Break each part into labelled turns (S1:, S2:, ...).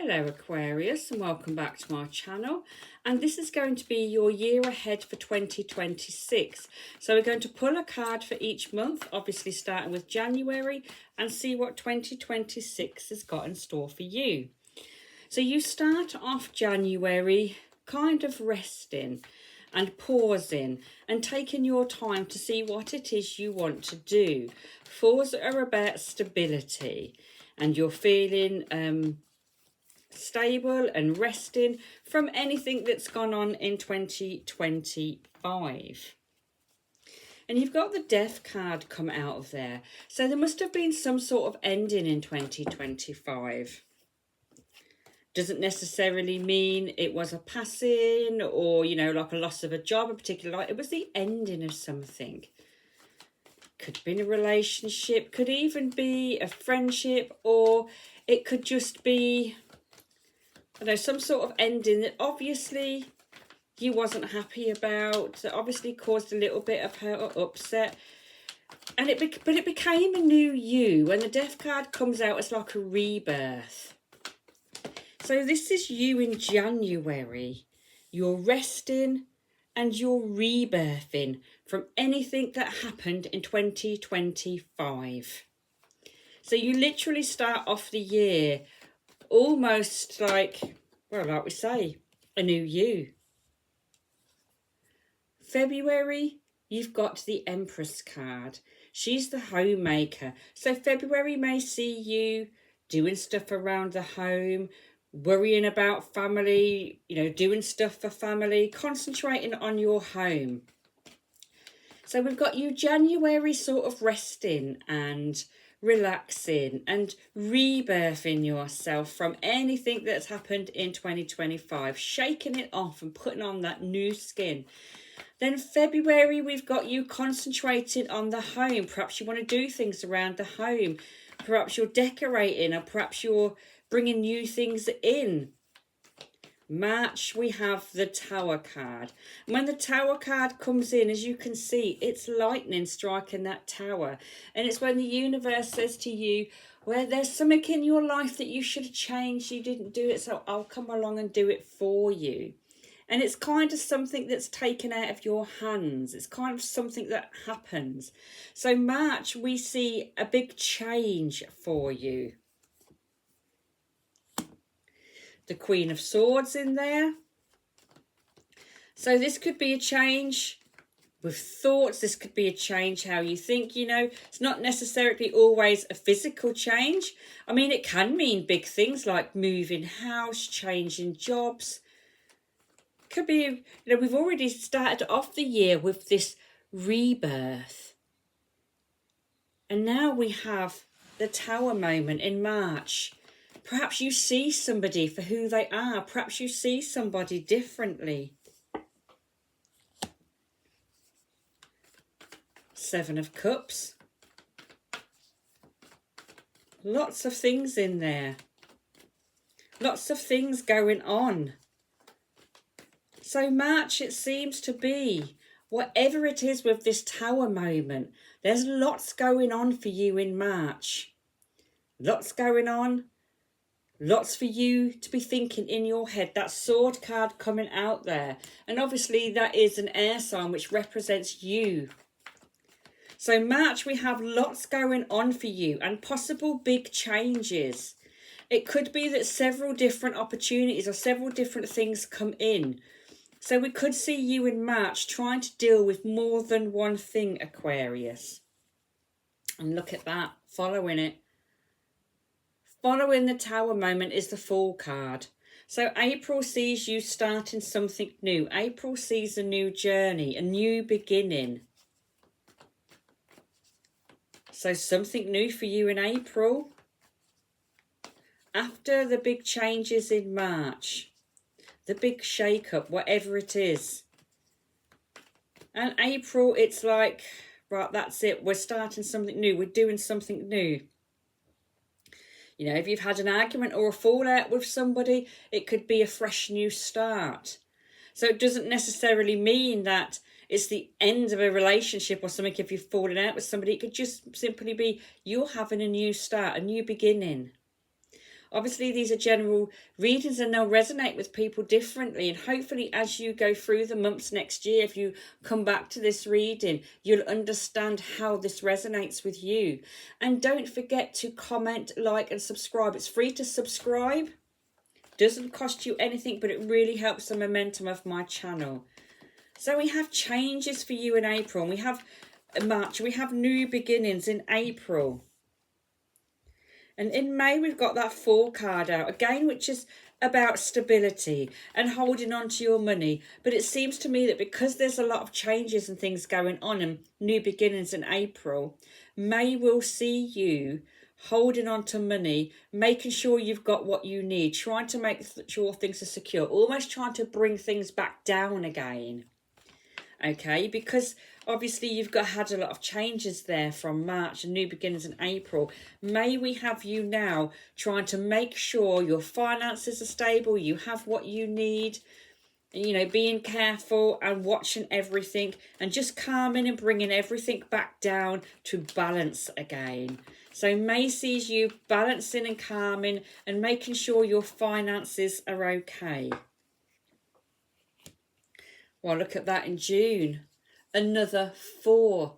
S1: Hello Aquarius, and welcome back to my channel, and this is going to be your year ahead for 2026. So we're going to pull a card for each month, obviously starting with January, and see what 2026 has got in store for you. So you start off January kind of resting and pausing and taking your time to see what it is you want to do. Fours are about stability, and you're feeling stable and resting from anything that's gone on in 2025. And you've got the Death card come out of there. So there must have been some sort of ending in 2025. Doesn't necessarily mean it was a passing or, you know, like a loss of a job, a particular, like it was the ending of something. Could be in a relationship, could even be a friendship, or it could just be, I don't know, some sort of ending that obviously you wasn't happy about, that obviously caused a little bit of hurt or upset. And it became a new you. When the Death card comes out, it's like a rebirth. So this is you in January. You're resting and you're rebirthing from anything that happened in 2025. So you literally start off the year almost like, well, like we say, a new you. February, you've got the Empress card. She's the homemaker. So February may see you doing stuff around the home, worrying about family, you know, doing stuff for family, concentrating on your home. So we've got you January sort of resting and relaxing and rebirthing yourself from anything that's happened in 2025, shaking it off and putting on that new skin. Then February, we've got you concentrating on the home. Perhaps you want to do things around the home. Perhaps you're decorating, or perhaps you're bringing new things in. March, we have the Tower card. And when the Tower card comes in, as you can see, it's lightning striking that tower. And it's when the universe says to you, well, there's something in your life that you should have changed. You didn't do it, so I'll come along and do it for you. And it's kind of something that's taken out of your hands. It's kind of something that happens. So March, we see a big change for you. The Queen of Swords in there. So this could be a change with thoughts. This could be a change how you think, you know. It's not necessarily always a physical change. I mean, it can mean big things like moving house, changing jobs. Could be, you know, we've already started off the year with this rebirth. And now we have the Tower moment in March. Perhaps you see somebody for who they are. Perhaps you see somebody differently. Seven of Cups. Lots of things in there. Lots of things going on. So March, it seems to be, whatever it is with this Tower moment, there's lots going on for you in March. Lots going on. Lots for you to be thinking in your head. That Sword card coming out there. And obviously that is an air sign which represents you. So March, we have lots going on for you and possible big changes. It could be that several different opportunities or several different things come in. So we could see you in March trying to deal with more than one thing, Aquarius. And look at that, following it. Following the Tower moment is the Fool card. So April sees you starting something new. April sees a new journey, a new beginning. So something new for you in April. After the big changes in March. The big shake-up, whatever it is. And April, it's like, right, that's it. We're starting something new. We're doing something new. You know, if you've had an argument or a fallout with somebody, it could be a fresh new start. So it doesn't necessarily mean that it's the end of a relationship or something if you've fallen out with somebody. It could just simply be you're having a new start, a new beginning. Obviously, these are general readings and they'll resonate with people differently. And hopefully, as you go through the months next year, if you come back to this reading, you'll understand how this resonates with you. And don't forget to comment, like, and subscribe. It's free to subscribe. Doesn't cost you anything, but it really helps the momentum of my channel. So we have changes for you in April. And we have March. We have new beginnings in April. And in May, we've got that Four card out again, which is about stability and holding on to your money. But it seems to me that because there's a lot of changes and things going on and new beginnings in April, May will see you holding on to money, making sure you've got what you need, trying to make sure things are secure, almost trying to bring things back down again. Okay, because obviously you've had a lot of changes there from March and new beginnings in April. May we have you now trying to make sure your finances are stable, you have what you need, you know, being careful and watching everything and just calming and bringing everything back down to balance again. So May sees you balancing and calming and making sure your finances are okay. Well, look at that in June. Another 4.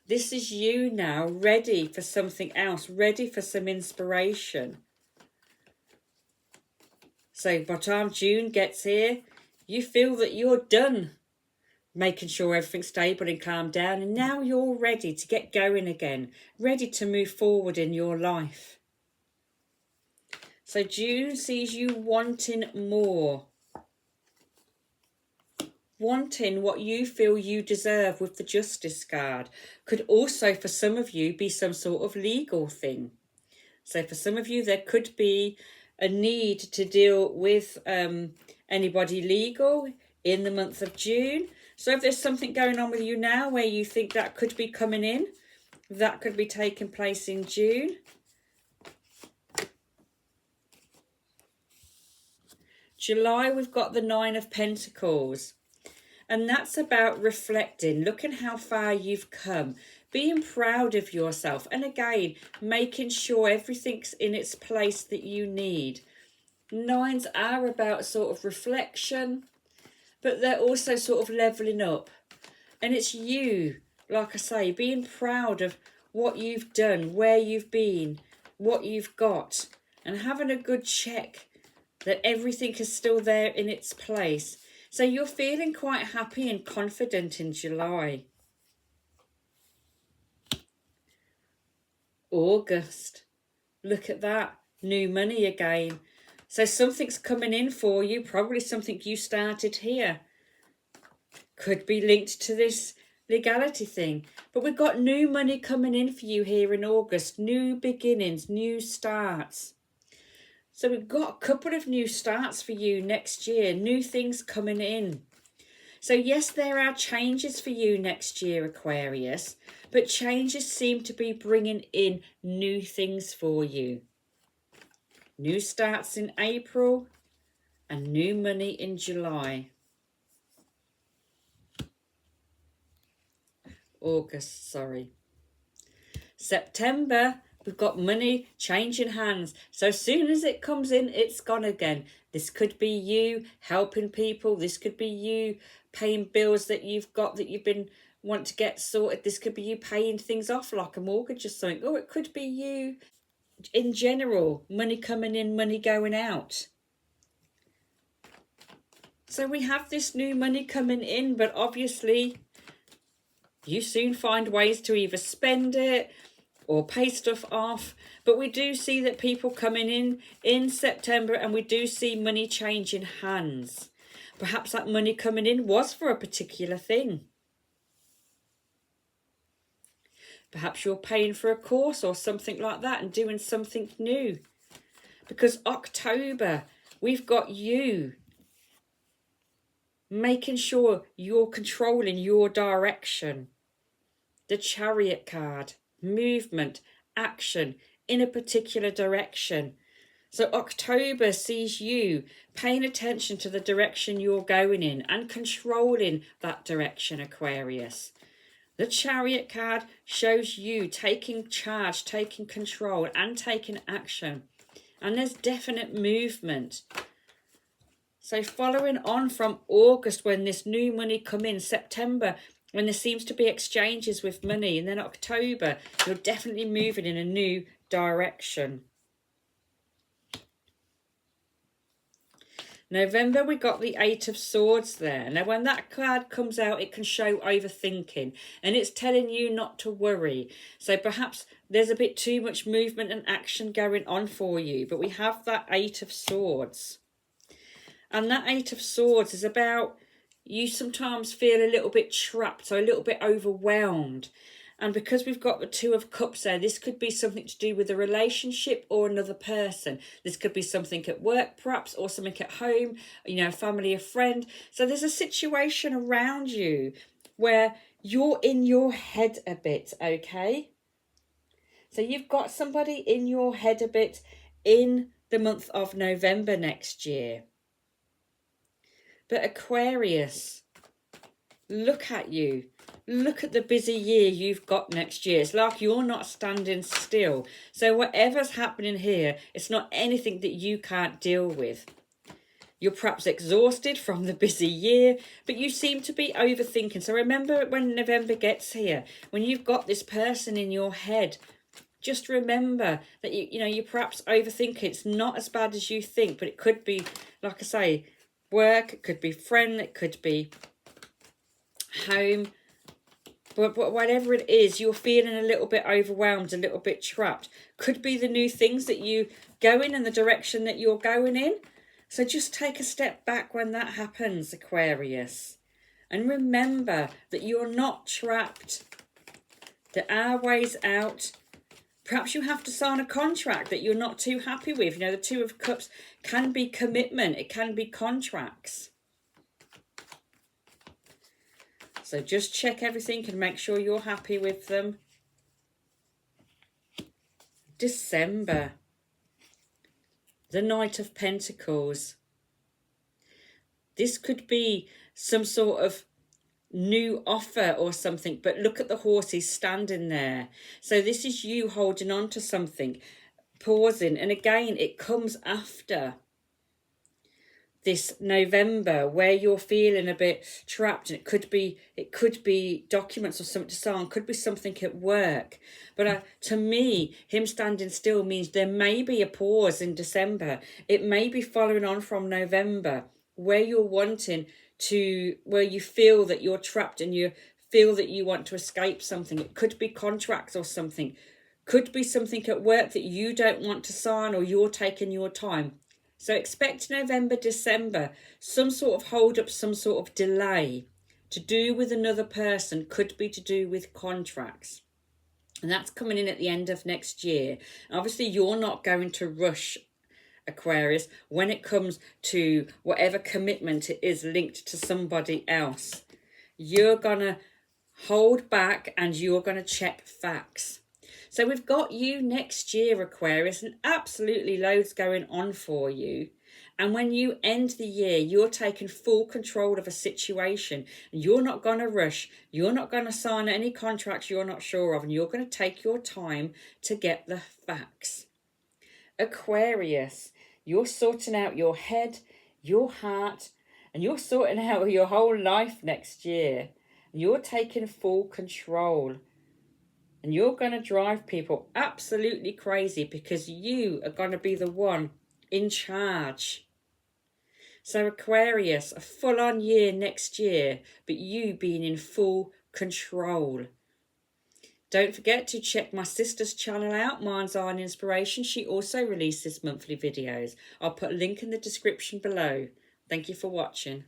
S1: This is you now, ready for something else, ready for some inspiration. So by the time June gets here, you feel that you're done making sure everything's stable and calmed down. And now you're ready to get going again, ready to move forward in your life. So June sees you wanting more. Wanting what you feel you deserve with the Justice card. Could also, for some of you, be some sort of legal thing. So for some of you, there could be a need to deal with anybody legal in the month of June. So if there's something going on with you now where you think that could be coming in, that could be taking place in June. July, we've got the 9 of Pentacles. And that's about reflecting, looking how far you've come, being proud of yourself. And again, making sure everything's in its place that you need. 9s are about sort of reflection, but they're also sort of leveling up. And it's you, like I say, being proud of what you've done, where you've been, what you've got, and having a good check that everything is still there in its place. So you're feeling quite happy and confident in July. August. Look at that. New money again. So something's coming in for you. Probably something you started here. Could be linked to this legality thing. But we've got new money coming in for you here in August. New beginnings, new starts. So we've got a couple of new starts for you next year, new things coming in. So yes, there are changes for you next year, Aquarius, but changes seem to be bringing in new things for you. New starts in April and new money in July. August, sorry. September, we've got money changing hands. So as soon as it comes in, it's gone again. This could be you helping people. This could be you paying bills that you've got that want to get sorted. This could be you paying things off like a mortgage or something. Or it could be you in general, money coming in, money going out. So we have this new money coming in, but obviously you soon find ways to either spend it or pay stuff off. But we do see that people coming in September, and we do see money changing hands. Perhaps that money coming in was for a particular thing. Perhaps you're paying for a course or something like that and doing something new. Because October, we've got you making sure you're controlling your direction. The Chariot card, movement, action in a particular direction. So October sees you paying attention to the direction you're going in and controlling that direction, Aquarius. The Chariot card shows you taking charge, taking control and taking action. And there's definite movement. So following on from August, when this new money come in, September, when there seems to be exchanges with money, and then October, you're definitely moving in a new direction. November, we got the Eight of Swords there. Now, when that card comes out, it can show overthinking, and it's telling you not to worry. So perhaps there's a bit too much movement and action going on for you, but we have that Eight of Swords. And that Eight of Swords is about you sometimes feel a little bit trapped, so a little bit overwhelmed. And because we've got the Two of Cups there, this could be something to do with a relationship or another person. This could be something at work perhaps, or something at home, you know, a family, a friend. So there's a situation around you where you're in your head a bit, okay? So you've got somebody in your head a bit in the month of November next year. But Aquarius, look at you. Look at the busy year you've got next year. It's like you're not standing still. So whatever's happening here, it's not anything that you can't deal with. You're perhaps exhausted from the busy year, but you seem to be overthinking. So remember when November gets here, when you've got this person in your head, just remember that you're perhaps overthinking. It's not as bad as you think, but it could be, like I say, work, it could be friend, it could be home. But whatever it is, you're feeling a little bit overwhelmed, a little bit trapped. Could be the new things that you go in and the direction that you're going in. So just take a step back when that happens, Aquarius. And remember that you're not trapped. There are ways out. Perhaps you have to sign a contract that you're not too happy with. You know, the Two of Cups can be commitment. It can be contracts. So just check everything and make sure you're happy with them. December. The Knight of Pentacles. This could be some sort of new offer or something, but look at the horses standing there. So this is you holding on to something, pausing, and again it comes after this November where you're feeling a bit trapped, and it could be documents or something to sign, could be something at work. But to me, him standing still means there may be a pause in December. It may be following on from November where you're wanting to, where you feel that you're trapped and you feel that you want to escape something. It could be contracts or something. Could be something at work that you don't want to sign, or you're taking your time. So expect November, December, some sort of hold up, some sort of delay to do with another person, could be to do with contracts. And that's coming in at the end of next year. And obviously, you're not going to rush, Aquarius, when it comes to whatever commitment it is linked to somebody else. You're going to hold back and you're going to check facts. So we've got you next year, Aquarius, and absolutely loads going on for you. And when you end the year, you're taking full control of a situation. You're not going to rush. You're not going to sign any contracts you're not sure of. And you're going to take your time to get the facts. Aquarius, you're sorting out your head, your heart, and you're sorting out your whole life next year. You're taking full control. And you're going to drive people absolutely crazy because you are going to be the one in charge. So Aquarius, a full-on year next year, but you being in full control. Don't forget to check my sister's channel out, Mind's Eye and Inspiration. She also releases monthly videos. I'll put a link in the description below. Thank you for watching.